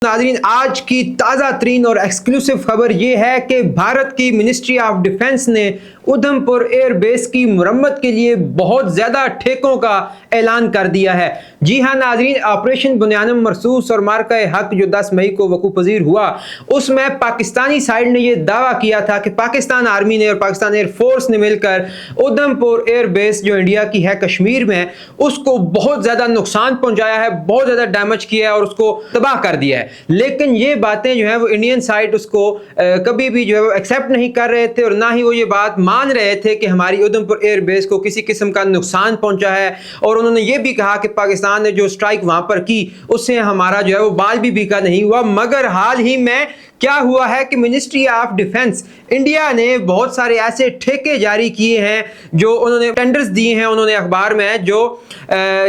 नाज़रीन, आज की ताज़ा तरीन और एक्सक्लूसिव खबर ये है कि भारत की मिनिस्ट्री ऑफ डिफेंस ने उधमपुर एयर बेस की मुरम्मत के लिए बहुत ज़्यादा ठेकों का ऐलान कर दिया है। जी हाँ नाज़रीन, ऑपरेशन बुनियानुम मरसूस और मार्का हक जो 10 मई को वकूफ़ पज़ीर हुआ, उसमें पाकिस्तानी साइड ने यह दावा किया था कि पाकिस्तान आर्मी ने और पाकिस्तान एयर फोर्स ने मिलकर उधमपुर एयर बेस जो इंडिया की है कश्मीर में, उसको बहुत ज़्यादा नुकसान पहुँचाया है, बहुत ज़्यादा डैमेज किया है और उसको तबाह कर दिया है। लेकिन ये बातें जो है वो इंडियन साइड उसको कभी भी जो है वो एक्सेप्ट नहीं कर रहे थे और ना ही वो ये बात मान रहे थे कि हमारी उधमपुर एयर बेस को किसी किस्म का नुकसान पहुंचा है। और उन्होंने ये भी कहा कि पाकिस्तान ने जो स्ट्राइक वहां पर की उससे हमारा जो है वो बाल भी बीका नहीं हुआ। मगर हाल ही में क्या हुआ है कि मिनिस्ट्री ऑफ डिफेंस इंडिया ने बहुत सारे ऐसे ठेके जारी किए हैं, जो उन्होंने टेंडर्स दिए हैं उन्होंने अखबार में, जो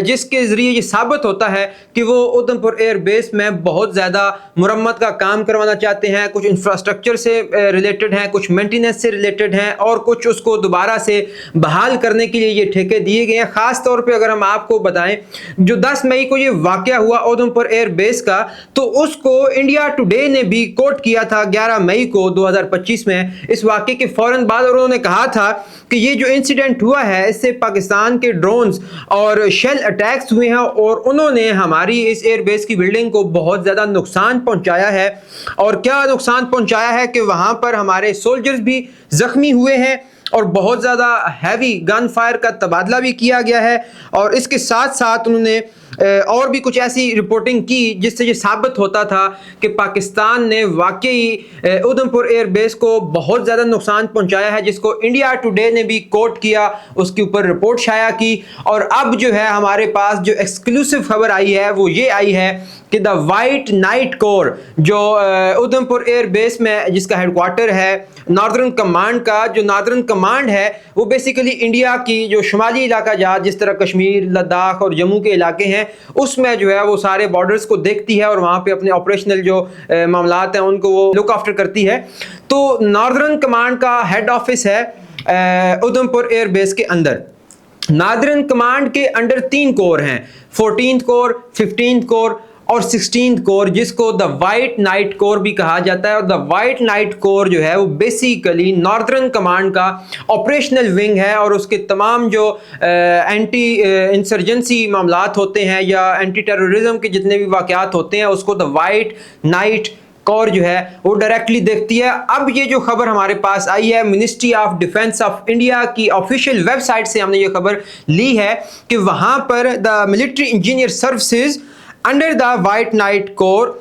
जिसके ज़रिए ये साबित होता है कि वो उधमपुर एयर बेस में बहुत ज़्यादा मुरम्मत का काम करवाना चाहते हैं। कुछ इंफ्रास्ट्रक्चर से रिलेटेड हैं, कुछ मेंटेनेंस से रिलेटेड हैं और कुछ उसको दोबारा से बहाल करने के लिए ये ठेके दिए गए हैं। ख़ास तौर पर अगर हम आपको बताएं, जो 10 मई को ये वाक़या हुआ उधमपुर एयर बेस का, तो उसको इंडिया टुडे ने भी कोट किया था 11 मई को 2025 में इस वाक़े के फौरन बाद। और उन्होंने कहा था कि ये जो इंसिडेंट हुआ है इससे पाकिस्तान के ड्रोन्स और शेल अटैक्स हुए हैं और उन्होंने हमारी इस एयर बेस की बिल्डिंग को बहुत ज़्यादा नुकसान पहुंचाया है। और क्या नुकसान पहुंचाया है कि वहां पर हमारे सोल्जर्स भी जख्मी हुए हैं और बहुत ज़्यादा हैवी गन फायर का तबादला भी किया गया है। और इसके साथ साथ उन्होंने और भी कुछ ऐसी रिपोर्टिंग की जिससे ये साबित होता था कि पाकिस्तान ने वाकई उधमपुर एयर बेस को बहुत ज़्यादा नुकसान पहुंचाया है, जिसको इंडिया टुडे ने भी कोट किया, उसके ऊपर रिपोर्ट शाया की। और अब जो है हमारे पास जो एक्सक्लूसिव खबर आई है वो ये आई है कि द वाइट नाइट कोर जो उधमपुर एयर बेस में जिसका हेडक्वार्टर है नॉर्दर्न कमांड का, जो नॉर्दर्न कमांड है वो बेसिकली इंडिया की जो शुमाली इलाका जहाँ जिस तरह कश्मीर, लद्दाख और जम्मू के इलाके हैं उसमें जो है वो सारे बॉर्डर्स को देखती है और वहाँ पे अपने ऑपरेशनल जो मामलात हैं उनको वो लुक आफ्टर करती है। तो नॉर्दर्न कमांड का हेड ऑफिस है उधमपुर एयर बेस के अंदर। नॉर्दर्न कमांड के अंडर 3 कोर हैं, 14th कोर, 15th कोर और 16th कोर, जिसको द वाइट नाइट कोर भी कहा जाता है। और द वाइट नाइट कोर जो है वो बेसिकली नॉर्दर्न कमांड का ऑपरेशनल विंग है और उसके तमाम जो एंटी इंसर्जेंसी मामलात होते हैं या एंटी टेररिज्म के जितने भी वाक़यात होते हैं उसको द वाइट नाइट कोर जो है वो डायरेक्टली देखती है। अब ये जो खबर हमारे पास आई है ministry of defence of India की ऑफिशियल वेबसाइट से हमने ये खबर ली है कि वहाँ पर the military engineer services under the White Knight Corps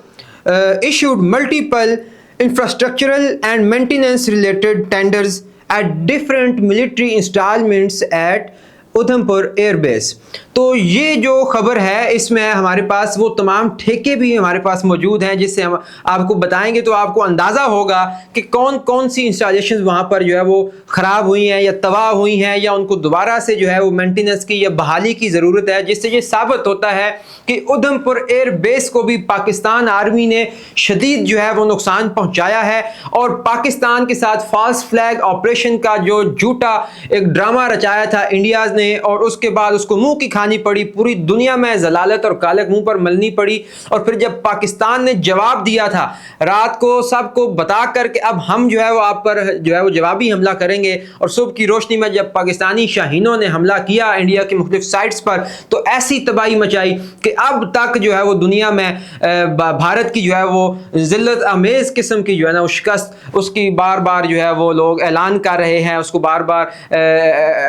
issued multiple infrastructural and maintenance related tenders at different military installments at Udhampur air base. तो ये जो खबर है इसमें हमारे पास वो तमाम ठेके भी हमारे पास मौजूद हैं जिससे हम आपको बताएंगे तो आपको अंदाज़ा होगा कि कौन कौन सी इंस्टॉलेशन वहाँ पर जो है वो ख़राब हुई हैं या तबाह हुई हैं या उनको दोबारा से जो है वो मेंटेनेंस की या बहाली की ज़रूरत है, जिससे ये साबित होता है कि उधमपुर एयर बेस को भी पाकिस्तान आर्मी ने शदीद जो है वो नुकसान पहुँचाया है। और पाकिस्तान के साथ फॉल्स फ्लैग ऑपरेशन का जो झूठा एक ड्रामा रचाया था इंडिया ने और उसके बाद उसको मुंह की खानी पड़ी, पूरी दुनिया में जलालत और कालक मुंह पर मलनी पड़ी। और फिर जब पाकिस्तान ने जवाब दिया था रात को सबको बता कर कि अब हम जो है वो आप पर जो है वो जवाबी हमला करेंगे, और सुबह की रोशनी में जब पाकिस्तानी शाहीनों ने हमला किया इंडिया के मुख्तलिफ साइट्स पर तो ऐसी तबाही मचाई कि अब तक जो है वो दुनिया में भारत की जो है वो जिल्लत अमेज किस्म की जो है ना शिकस्त उसकी बार बार जो है वो लोग ऐलान कर रहे हैं, उसको बार बार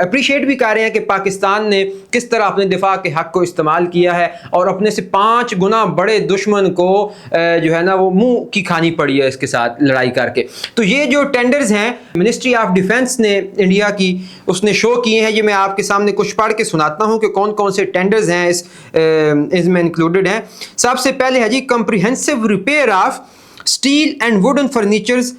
अप्रिशिएट भी कर रहे हैं कि पाकिस्तान ने किस तरह अपने दिफा के हक को इस्तेमाल किया है और अपने से 5 गुना बड़े दुश्मन को जो है ना वो मुंह की खानी पड़ी है इसके साथ लड़ाई करके। तो ये जो टेंडर्स हैं मिनिस्ट्री ऑफ डिफेंस ने इंडिया की उसने शो किए हैं, ये मैं आपके सामने कुछ पढ़ के सुनाता हूँ कि कौन कौन से टेंडर्स हैं इसमें इंक्लूडेड हैं। सबसे पहले है जी comprehensive repair of steel and wooden furnitures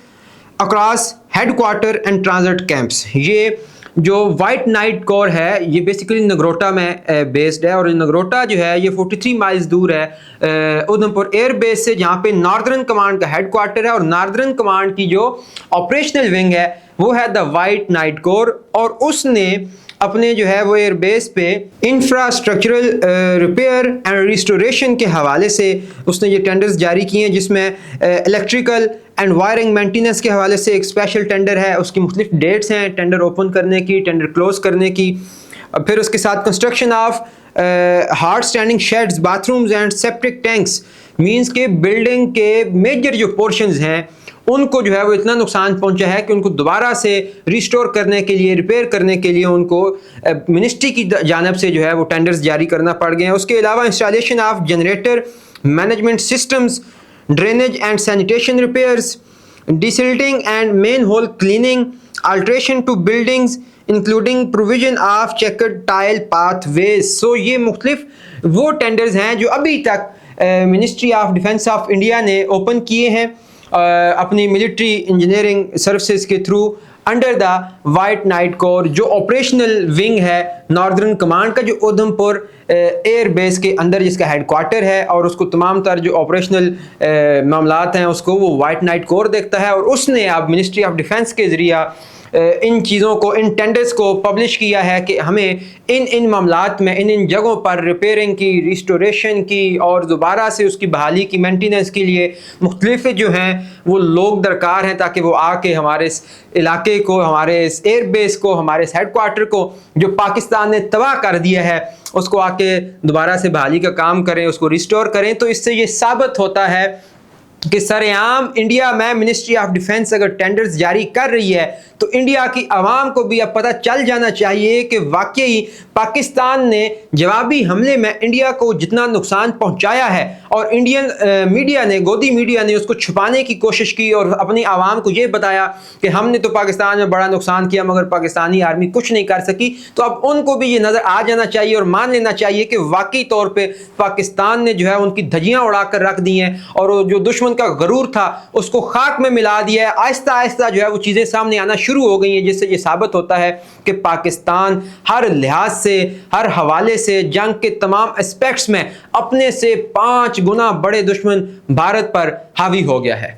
across headquarter and transit camps. ये जो वाइट नाइट कोर है ये बेसिकली नगरोटा में बेस्ड है और नगरोटा जो है ये 43 माइल्स दूर है उधमपुर एयर बेस से, जहाँ पे नॉर्दर्न कमांड का हेडक्वार्टर है। और नॉर्दर्न कमांड की जो ऑपरेशनल विंग है वो है द वाइट नाइट कोर, और उसने اپنے جو ہے وہ ایئر بیس پہ انفراسٹرکچرل ریپیئر اینڈ ریسٹوریشن کے حوالے سے اس نے یہ ٹینڈرز جاری کیے ہیں، جس میں الیکٹریکل اینڈ وائرنگ مینٹیننس کے حوالے سے ایک اسپیشل ٹینڈر ہے، اس کی مختلف ڈیٹس ہیں ٹینڈر اوپن کرنے کی، ٹینڈر کلوز کرنے کی. پھر اس کے ساتھ construction of hard standing sheds, bath rooms and septic tanks, means کہ بلڈنگ کے میجر جو پورشنز ہیں ان کو جو ہے وہ اتنا نقصان پہنچا ہے کہ ان کو دوبارہ سے ریسٹور کرنے کے لیے، ریپیئر کرنے کے لیے ان کو منسٹری کی جانب سے جو ہے وہ ٹینڈرز جاری کرنا پڑ گئے ہیں. اس کے علاوہ installation of generator management systems, drainage and sanitation repairs, desilting and man hole cleaning, alteration to buildings including provision of chequered tile pathways. So یہ مختلف وہ ٹینڈرز ہیں جو ابھی تک ministry of defence of India نے open کیے ہیں اپنی ملٹری انجینئرنگ سروسز کے through under the white knight corps, جو آپریشنل ونگ ہے ناردرن کمانڈ کا، جو ادھمپور ایئر بیس کے اندر جس کا ہیڈ کوارٹر ہے، اور اس کو تمام تر جو آپریشنل معاملات ہیں اس کو وہ وائٹ نائٹ کور دیکھتا ہے. اور اس نے اب منسٹری آف ڈیفنس کے ذریعہ ان چیزوں کو، ان ٹینڈرز کو پبلش کیا ہے کہ ہمیں ان معاملات میں ان جگہوں پر ریپیئرنگ کی، ریسٹوریشن کی اور دوبارہ سے اس کی بحالی کی، مینٹیننس کے لیے مختلف جو ہیں وہ لوگ درکار ہیں، تاکہ وہ آ کے ہمارے اس علاقے کو، ہمارے اس ایئر بیس کو، ہمارے اس ہیڈ کوارٹر کو جو پاکستان نے تباہ کر دیا ہے اس کو آ کے دوبارہ سے بحالی کا کام کریں، اس کو ریسٹور کریں. تو اس سے یہ ثابت ہوتا ہے کہ سر عام انڈیا میں منسٹری آف ڈیفنس اگر ٹینڈرز جاری کر رہی ہے تو انڈیا کی عوام کو بھی اب پتہ چل جانا چاہیے کہ واقعی پاکستان نے جوابی حملے میں انڈیا کو جتنا نقصان پہنچایا ہے، اور انڈین میڈیا نے، گودی میڈیا نے اس کو چھپانے کی کوشش کی اور اپنی عوام کو یہ بتایا کہ ہم نے تو پاکستان میں بڑا نقصان کیا مگر پاکستانی آرمی کچھ نہیں کر سکی. تو اب ان کو بھی یہ نظر آ جانا چاہیے اور مان لینا چاہیے کہ واقعی طور پہ پاکستان نے جو ہے ان کی دھجیاں اڑا کر رکھ دی ہیں، اور جو دشمن کا غرور تھا اس کو خاک میں ملا دیا ہے. آہستہ آہستہ جو ہے وہ چیزیں سامنے آنا شروع ہو گئی ہیں، جس سے یہ ثابت ہوتا ہے کہ پاکستان ہر لحاظ سے، ہر حوالے سے، جنگ کے تمام اسپیکٹس میں اپنے سے 5 گنا بڑے دشمن بھارت پر حاوی ہو گیا ہے.